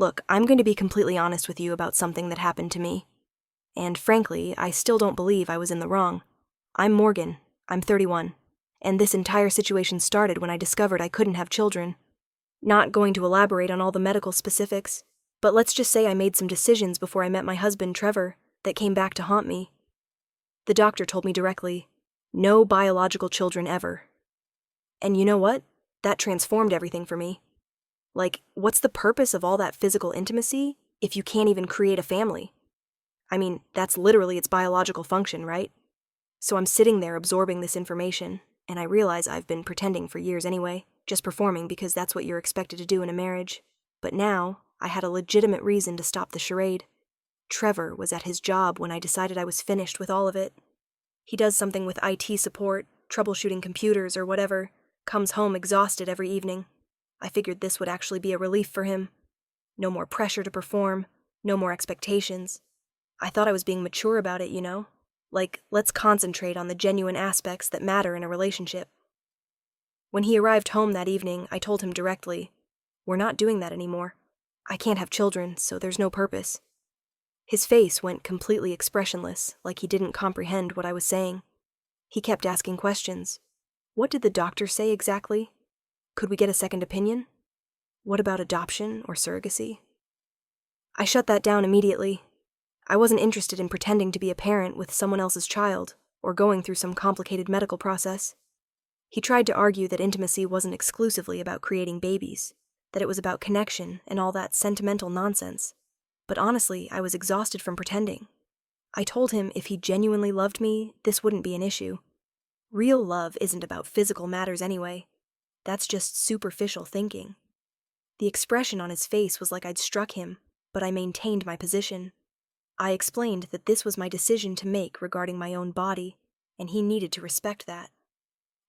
Look, I'm going to be completely honest with you about something that happened to me. And frankly, I still don't believe I was in the wrong. I'm Morgan. I'm 31. And this entire situation started when I discovered I couldn't have children. Not going to elaborate on all the medical specifics, but let's just say I made some decisions before I met my husband, Trevor, that came back to haunt me. The doctor told me directly, no biological children ever. And you know what? That transformed everything for me. Like, what's the purpose of all that physical intimacy if you can't even create a family? I mean, that's literally its biological function, right? So I'm sitting there absorbing this information, and I realize I've been pretending for years anyway, just performing because that's what you're expected to do in a marriage. But now, I had a legitimate reason to stop the charade. Trevor was at his job when I decided I was finished with all of it. He does something with IT support, troubleshooting computers or whatever, comes home exhausted every evening. I figured this would actually be a relief for him. No more pressure to perform, no more expectations. I thought I was being mature about it, you know? Like, let's concentrate on the genuine aspects that matter in a relationship. When he arrived home that evening, I told him directly, we're not doing that anymore. I can't have children, so there's no purpose. His face went completely expressionless, like he didn't comprehend what I was saying. He kept asking questions. What did the doctor say exactly? Could we get a second opinion? What about adoption or surrogacy? I shut that down immediately. I wasn't interested in pretending to be a parent with someone else's child, or going through some complicated medical process. He tried to argue that intimacy wasn't exclusively about creating babies, that it was about connection and all that sentimental nonsense. But honestly, I was exhausted from pretending. I told him if he genuinely loved me, this wouldn't be an issue. Real love isn't about physical matters anyway. That's just superficial thinking. The expression on his face was like I'd struck him, but I maintained my position. I explained that this was my decision to make regarding my own body, and he needed to respect that.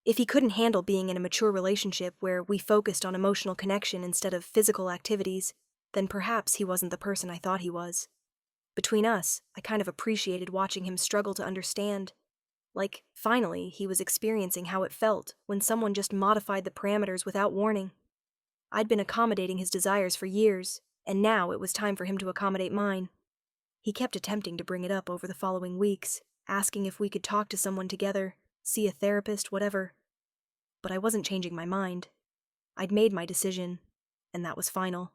If he couldn't handle being in a mature relationship where we focused on emotional connection instead of physical activities, then perhaps he wasn't the person I thought he was. Between us, I kind of appreciated watching him struggle to understand. Like, finally, he was experiencing how it felt when someone just modified the parameters without warning. I'd been accommodating his desires for years, and now it was time for him to accommodate mine. He kept attempting to bring it up over the following weeks, asking if we could talk to someone together, see a therapist, whatever. But I wasn't changing my mind. I'd made my decision, and that was final.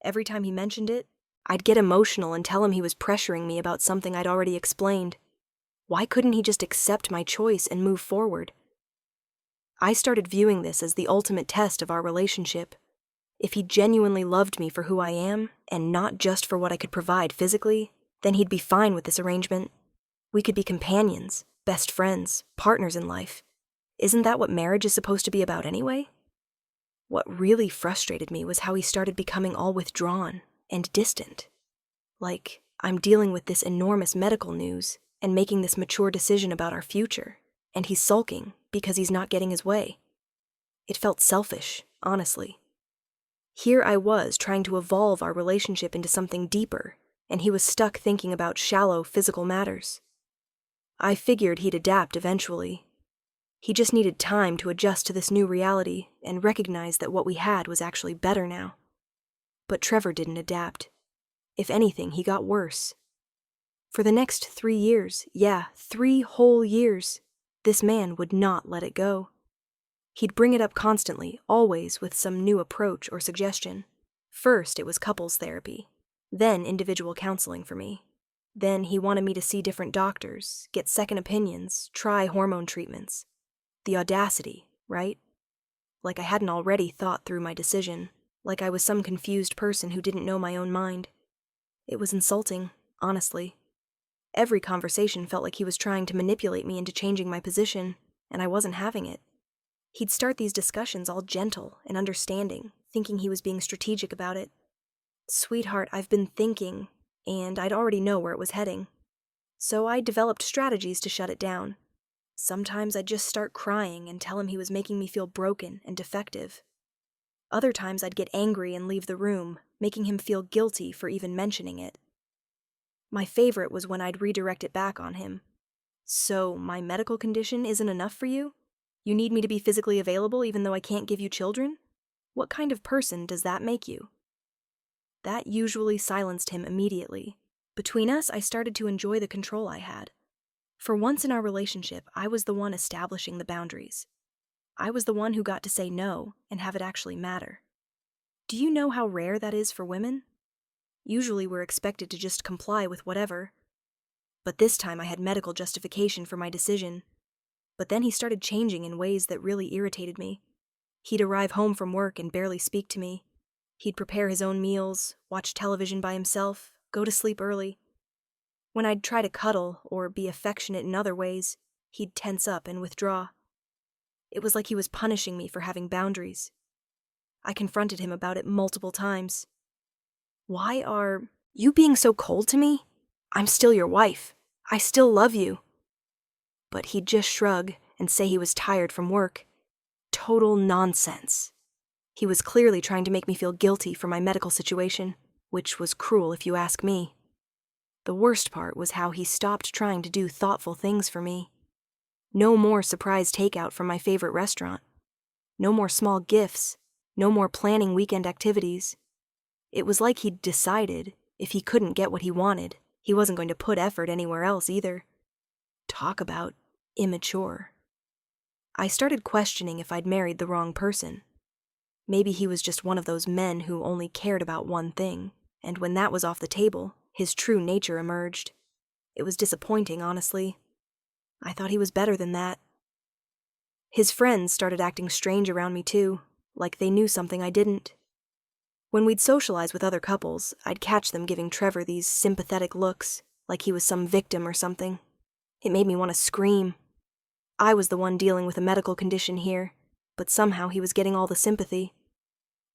Every time he mentioned it, I'd get emotional and tell him he was pressuring me about something I'd already explained. Why couldn't he just accept my choice and move forward? I started viewing this as the ultimate test of our relationship. If he genuinely loved me for who I am, and not just for what I could provide physically, then he'd be fine with this arrangement. We could be companions, best friends, partners in life. Isn't that what marriage is supposed to be about anyway? What really frustrated me was how he started becoming all withdrawn and distant. Like, I'm dealing with this enormous medical news and making this mature decision about our future, and he's sulking because he's not getting his way. It felt selfish, honestly. Here I was trying to evolve our relationship into something deeper, and he was stuck thinking about shallow physical matters. I figured he'd adapt eventually. He just needed time to adjust to this new reality and recognize that what we had was actually better now. But Trevor didn't adapt. If anything, he got worse. For the next 3 years, 3 whole years, this man would not let it go. He'd bring it up constantly, always with some new approach or suggestion. First, it was couples therapy, then individual counseling for me. Then he wanted me to see different doctors, get second opinions, try hormone treatments. The audacity, right? Like I hadn't already thought through my decision, like I was some confused person who didn't know my own mind. It was insulting, honestly. Every conversation felt like he was trying to manipulate me into changing my position, and I wasn't having it. He'd start these discussions all gentle and understanding, thinking he was being strategic about it. Sweetheart, I've been thinking, and I'd already know where it was heading. So I developed strategies to shut it down. Sometimes I'd just start crying and tell him he was making me feel broken and defective. Other times I'd get angry and leave the room, making him feel guilty for even mentioning it. My favorite was when I'd redirect it back on him. So, my medical condition isn't enough for you? You need me to be physically available even though I can't give you children? What kind of person does that make you? That usually silenced him immediately. Between us, I started to enjoy the control I had. For once in our relationship, I was the one establishing the boundaries. I was the one who got to say no and have it actually matter. Do you know how rare that is for women? Usually we're expected to just comply with whatever. But this time I had medical justification for my decision. But then he started changing in ways that really irritated me. He'd arrive home from work and barely speak to me. He'd prepare his own meals, watch television by himself, go to sleep early. When I'd try to cuddle or be affectionate in other ways, he'd tense up and withdraw. It was like he was punishing me for having boundaries. I confronted him about it multiple times. Why are you being so cold to me? I'm still your wife. I still love you. But he'd just shrug and say he was tired from work. Total nonsense. He was clearly trying to make me feel guilty for my medical situation, which was cruel if you ask me. The worst part was how he stopped trying to do thoughtful things for me. No more surprise takeout from my favorite restaurant. No more small gifts. No more planning weekend activities. It was like he'd decided if he couldn't get what he wanted, he wasn't going to put effort anywhere else either. Talk about immature. I started questioning if I'd married the wrong person. Maybe he was just one of those men who only cared about one thing, and when that was off the table, his true nature emerged. It was disappointing, honestly. I thought he was better than that. His friends started acting strange around me too, like they knew something I didn't. When we'd socialize with other couples, I'd catch them giving Trevor these sympathetic looks, like he was some victim or something. It made me want to scream. I was the one dealing with a medical condition here, but somehow he was getting all the sympathy.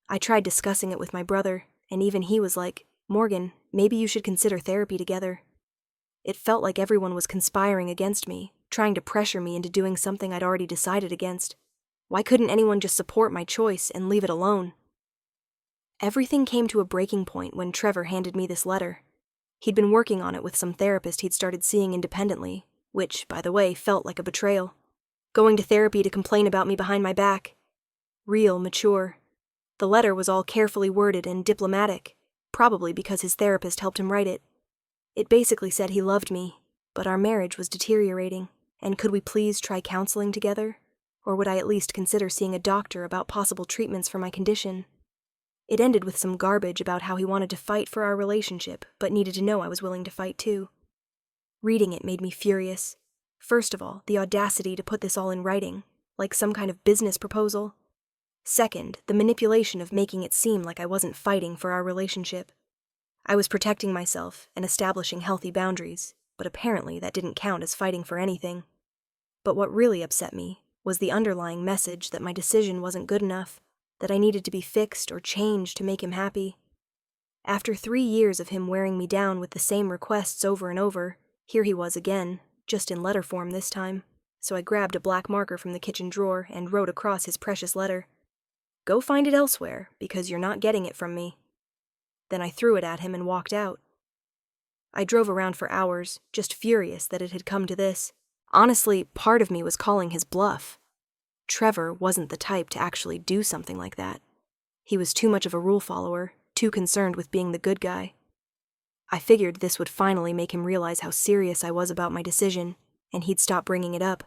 I tried discussing it with my brother, and even he was like, "Morgan, maybe you should consider therapy together." It felt like everyone was conspiring against me, trying to pressure me into doing something I'd already decided against. Why couldn't anyone just support my choice and leave it alone? Everything came to a breaking point when Trevor handed me this letter. He'd been working on it with some therapist he'd started seeing independently, which, by the way, felt like a betrayal. Going to therapy to complain about me behind my back. Real mature. The letter was all carefully worded and diplomatic, probably because his therapist helped him write it. It basically said he loved me, but our marriage was deteriorating, and could we please try counseling together? Or would I at least consider seeing a doctor about possible treatments for my condition? It ended with some garbage about how he wanted to fight for our relationship, but needed to know I was willing to fight too. Reading it made me furious. First of all, the audacity to put this all in writing, like some kind of business proposal. Second, the manipulation of making it seem like I wasn't fighting for our relationship. I was protecting myself and establishing healthy boundaries, but apparently that didn't count as fighting for anything. But what really upset me was the underlying message that my decision wasn't good enough, that I needed to be fixed or changed to make him happy. After 3 years of him wearing me down with the same requests over and over, here he was again, just in letter form this time, so I grabbed a black marker from the kitchen drawer and wrote across his precious letter. "Go find it elsewhere, because you're not getting it from me." Then I threw it at him and walked out. I drove around for hours, just furious that it had come to this. Honestly, part of me was calling his bluff. Trevor wasn't the type to actually do something like that. He was too much of a rule follower, too concerned with being the good guy. I figured this would finally make him realize how serious I was about my decision, and he'd stop bringing it up.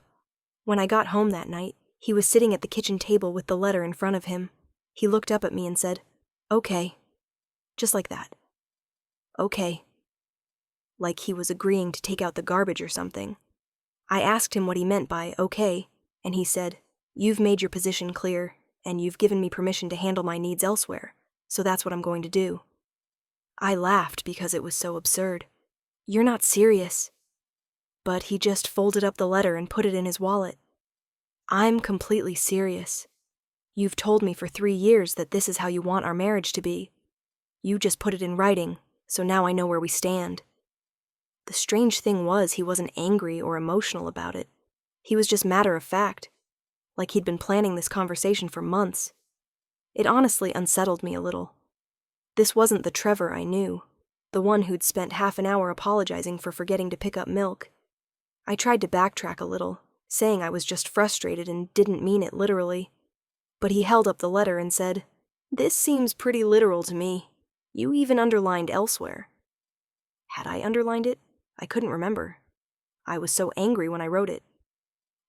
When I got home that night, he was sitting at the kitchen table with the letter in front of him. He looked up at me and said, "Okay." Just like that. "Okay." Like he was agreeing to take out the garbage or something. I asked him what he meant by "okay," and he said, "You've made your position clear, and you've given me permission to handle my needs elsewhere, so that's what I'm going to do." I laughed because it was so absurd. "You're not serious." But he just folded up the letter and put it in his wallet. "I'm completely serious. You've told me for 3 years that this is how you want our marriage to be. You just put it in writing, so now I know where we stand." The strange thing was he wasn't angry or emotional about it. He was just matter of fact, like he'd been planning this conversation for months. It honestly unsettled me a little. This wasn't the Trevor I knew, the one who'd spent half an hour apologizing for forgetting to pick up milk. I tried to backtrack a little, saying I was just frustrated and didn't mean it literally. But he held up the letter and said, "This seems pretty literal to me. You even underlined elsewhere. Had I underlined it? I couldn't remember. I was so angry when I wrote it.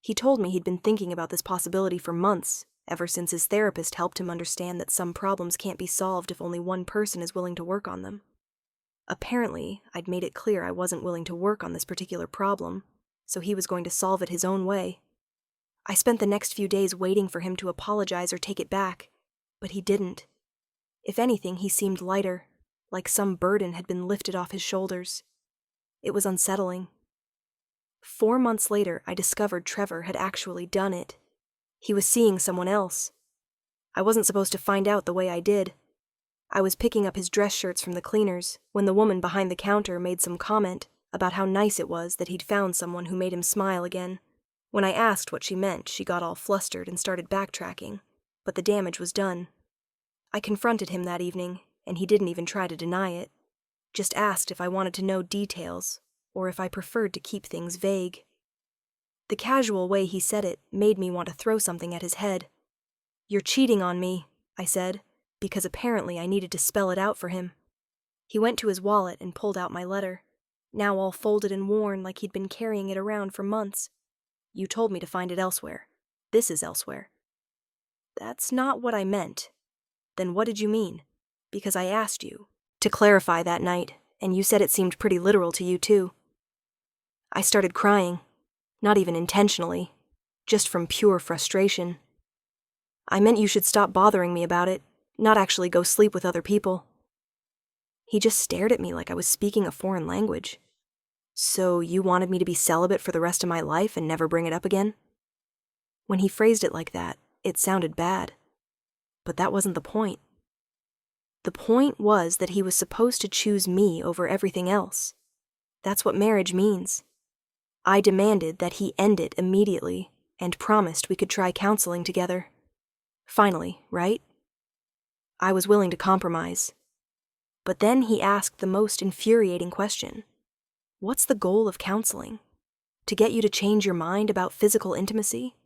He told me he'd been thinking about this possibility for months, ever since his therapist helped him understand that some problems can't be solved if only one person is willing to work on them. Apparently, I'd made it clear I wasn't willing to work on this particular problem, so he was going to solve it his own way. I spent the next few days waiting for him to apologize or take it back, but he didn't. If anything, he seemed lighter, like some burden had been lifted off his shoulders. It was unsettling. 4 months later, I discovered Trevor had actually done it. He was seeing someone else. I wasn't supposed to find out the way I did. I was picking up his dress shirts from the cleaners when the woman behind the counter made some comment about how nice it was that he'd found someone who made him smile again. When I asked what she meant, she got all flustered and started backtracking, but the damage was done. I confronted him that evening, and he didn't even try to deny it. Just asked if I wanted to know details, or if I preferred to keep things vague. The casual way he said it made me want to throw something at his head. "You're cheating on me," I said, because apparently I needed to spell it out for him. He went to his wallet and pulled out my letter, now all folded and worn like he'd been carrying it around for months. "You told me to find it elsewhere. This is elsewhere." "That's not what I meant." "Then what did you mean?" "Because I asked you to clarify that night, and you said it seemed pretty literal to you too." I started crying, not even intentionally, just from pure frustration. "I meant you should stop bothering me about it, not actually go sleep with other people." He just stared at me like I was speaking a foreign language. "So you wanted me to be celibate for the rest of my life and never bring it up again?" When he phrased it like that, it sounded bad. But that wasn't the point. The point was that he was supposed to choose me over everything else. That's what marriage means. I demanded that he end it immediately and promised we could try counseling together. Finally, right? I was willing to compromise. But then he asked the most infuriating question. What's the goal of counseling? To get you to change your mind about physical intimacy?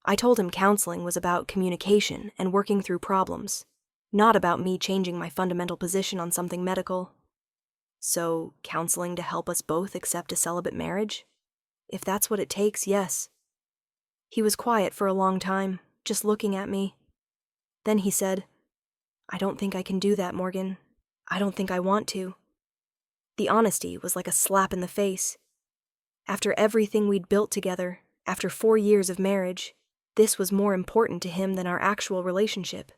I told him counseling was about communication and working through problems, not about me changing my fundamental position on something medical. So, counseling to help us both accept a celibate marriage? If that's what it takes, yes. He was quiet for a long time, just looking at me. Then he said, "I don't think I can do that, Morgan. I don't think I want to." The honesty was like a slap in the face. After everything we'd built together, after 4 years of marriage, this was more important to him than our actual relationship.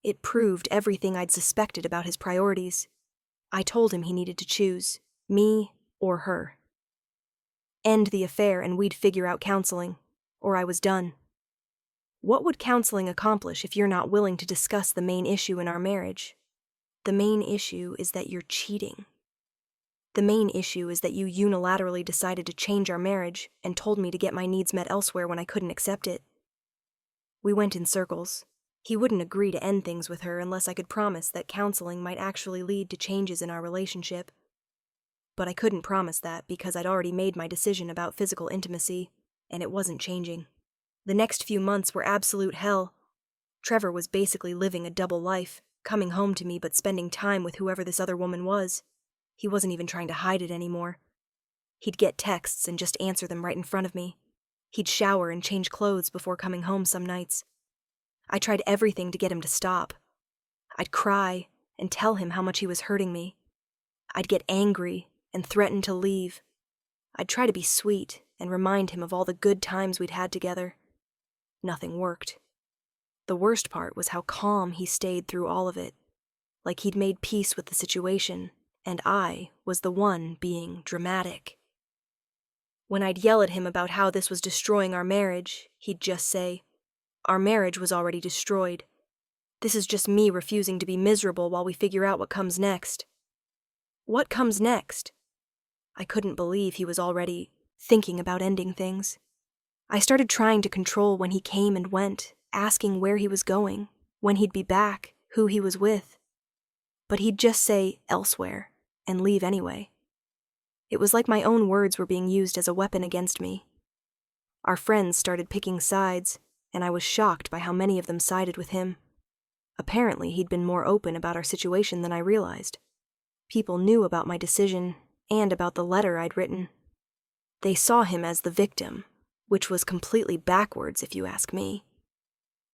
It proved everything I'd suspected about his priorities. I told him he needed to choose, me or her. End the affair and we'd figure out counseling, or I was done. What would counseling accomplish if you're not willing to discuss the main issue in our marriage? The main issue is that you're cheating. The main issue is that you unilaterally decided to change our marriage and told me to get my needs met elsewhere when I couldn't accept it. We went in circles. He wouldn't agree to end things with her unless I could promise that counseling might actually lead to changes in our relationship. But I couldn't promise that because I'd already made my decision about physical intimacy, and it wasn't changing. The next few months were absolute hell. Trevor was basically living a double life, coming home to me but spending time with whoever this other woman was. He wasn't even trying to hide it anymore. He'd get texts and just answer them right in front of me. He'd shower and change clothes before coming home some nights. I tried everything to get him to stop. I'd cry and tell him how much he was hurting me. I'd get angry and threaten to leave. I'd try to be sweet and remind him of all the good times we'd had together. Nothing worked. The worst part was how calm he stayed through all of it, like he'd made peace with the situation, and I was the one being dramatic. When I'd yell at him about how this was destroying our marriage, he'd just say, "Our marriage was already destroyed. This is just me refusing to be miserable while we figure out what comes next." What comes next? I couldn't believe he was already thinking about ending things. I started trying to control when he came and went, asking where he was going, when he'd be back, who he was with. But he'd just say elsewhere and leave anyway. It was like my own words were being used as a weapon against me. Our friends started picking sides, and I was shocked by how many of them sided with him. Apparently, he'd been more open about our situation than I realized. People knew about my decision and about the letter I'd written. They saw him as the victim, which was completely backwards if you ask me.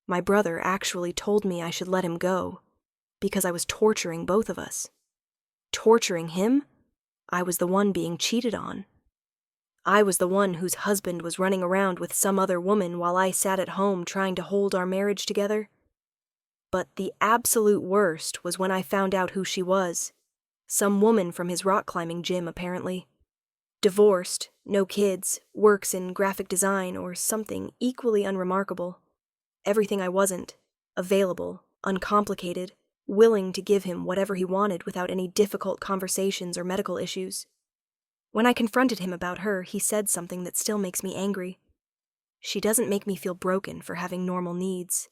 My brother actually told me I should let him go, because I was torturing both of us. Torturing him? I was the one being cheated on. I was the one whose husband was running around with some other woman while I sat at home trying to hold our marriage together. But the absolute worst was when I found out who she was. Some woman from his rock climbing gym, apparently. Divorced, no kids, works in graphic design or something equally unremarkable. Everything I wasn't. Available, uncomplicated, willing to give him whatever he wanted without any difficult conversations or medical issues. When I confronted him about her, he said something that still makes me angry. She doesn't make me feel broken for having normal needs.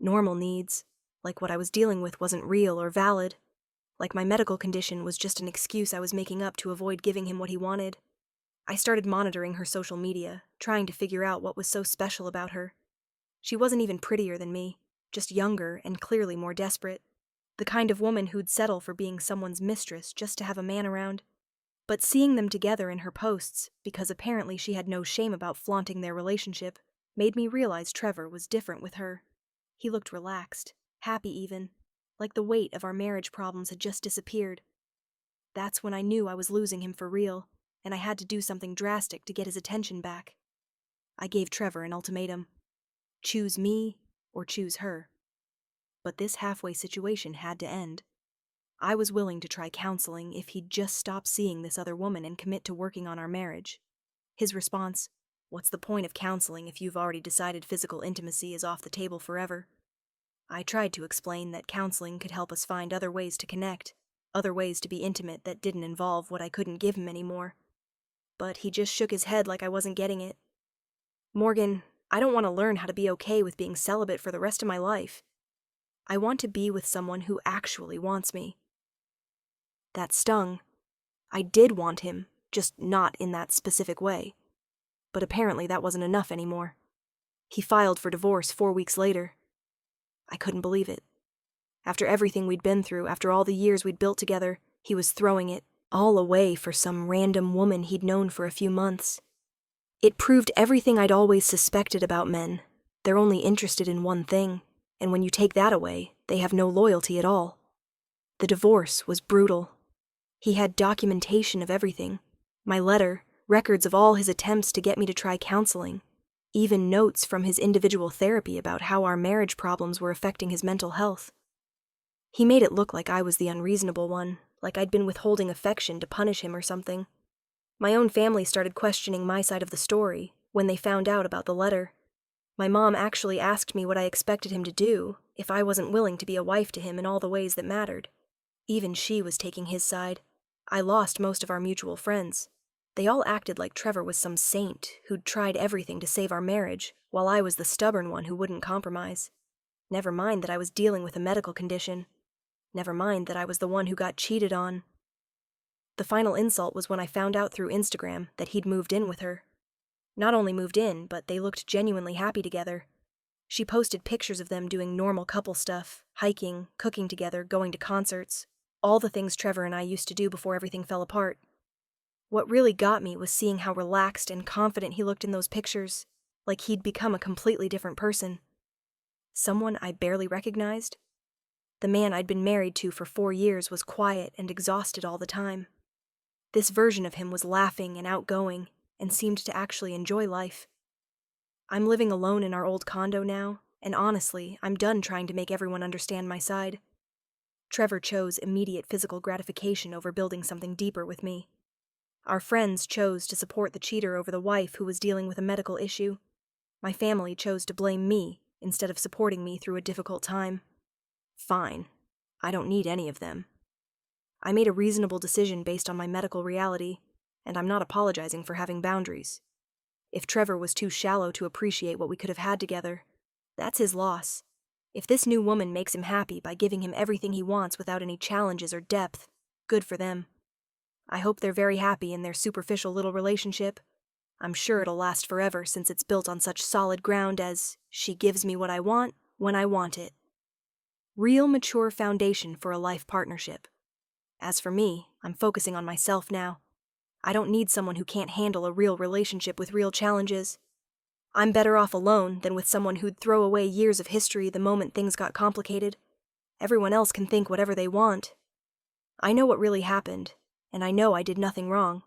Normal needs, like what I was dealing with wasn't real or valid, like my medical condition was just an excuse I was making up to avoid giving him what he wanted. I started monitoring her social media, trying to figure out what was so special about her. She wasn't even prettier than me, just younger and clearly more desperate. The kind of woman who'd settle for being someone's mistress just to have a man around. But seeing them together in her posts, because apparently she had no shame about flaunting their relationship, made me realize Trevor was different with her. He looked relaxed, happy even, like the weight of our marriage problems had just disappeared. That's when I knew I was losing him for real, and I had to do something drastic to get his attention back. I gave Trevor an ultimatum. Choose me or choose her. But this halfway situation had to end. I was willing to try counseling if he'd just stop seeing this other woman and commit to working on our marriage. His response, "What's the point of counseling if you've already decided physical intimacy is off the table forever?" I tried to explain that counseling could help us find other ways to connect, other ways to be intimate that didn't involve what I couldn't give him anymore. But he just shook his head like I wasn't getting it. "Morgan, I don't want to learn how to be okay with being celibate for the rest of my life. I want to be with someone who actually wants me." That stung. I did want him, just not in that specific way. But apparently that wasn't enough anymore. He filed for divorce 4 weeks later. I couldn't believe it. After everything we'd been through, after all the years we'd built together, he was throwing it all away for some random woman he'd known for a few months. It proved everything I'd always suspected about men. They're only interested in one thing, and when you take that away, they have no loyalty at all. The divorce was brutal. He had documentation of everything. My letter, records of all his attempts to get me to try counseling, even notes from his individual therapy about how our marriage problems were affecting his mental health. He made it look like I was the unreasonable one, like I'd been withholding affection to punish him or something. My own family started questioning my side of the story when they found out about the letter. My mom actually asked me what I expected him to do if I wasn't willing to be a wife to him in all the ways that mattered. Even she was taking his side. I lost most of our mutual friends. They all acted like Trevor was some saint who'd tried everything to save our marriage, while I was the stubborn one who wouldn't compromise. Never mind that I was dealing with a medical condition. Never mind that I was the one who got cheated on. The final insult was when I found out through Instagram that he'd moved in with her. Not only moved in, but they looked genuinely happy together. She posted pictures of them doing normal couple stuff, hiking, cooking together, going to concerts, all the things Trevor and I used to do before everything fell apart. What really got me was seeing how relaxed and confident he looked in those pictures, like he'd become a completely different person. Someone I barely recognized. The man I'd been married to for 4 years was quiet and exhausted all the time. This version of him was laughing and outgoing, and seemed to actually enjoy life. I'm living alone in our old condo now, and honestly, I'm done trying to make everyone understand my side. Trevor chose immediate physical gratification over building something deeper with me. Our friends chose to support the cheater over the wife who was dealing with a medical issue. My family chose to blame me instead of supporting me through a difficult time. Fine. I don't need any of them. I made a reasonable decision based on my medical reality, and I'm not apologizing for having boundaries. If Trevor was too shallow to appreciate what we could have had together, that's his loss. If this new woman makes him happy by giving him everything he wants without any challenges or depth, good for them. I hope they're very happy in their superficial little relationship. I'm sure it'll last forever since it's built on such solid ground as, she gives me what I want when I want it. Real mature foundation for a life partnership. As for me, I'm focusing on myself now. I don't need someone who can't handle a real relationship with real challenges. I'm better off alone than with someone who'd throw away years of history the moment things got complicated. Everyone else can think whatever they want. I know what really happened, and I know I did nothing wrong.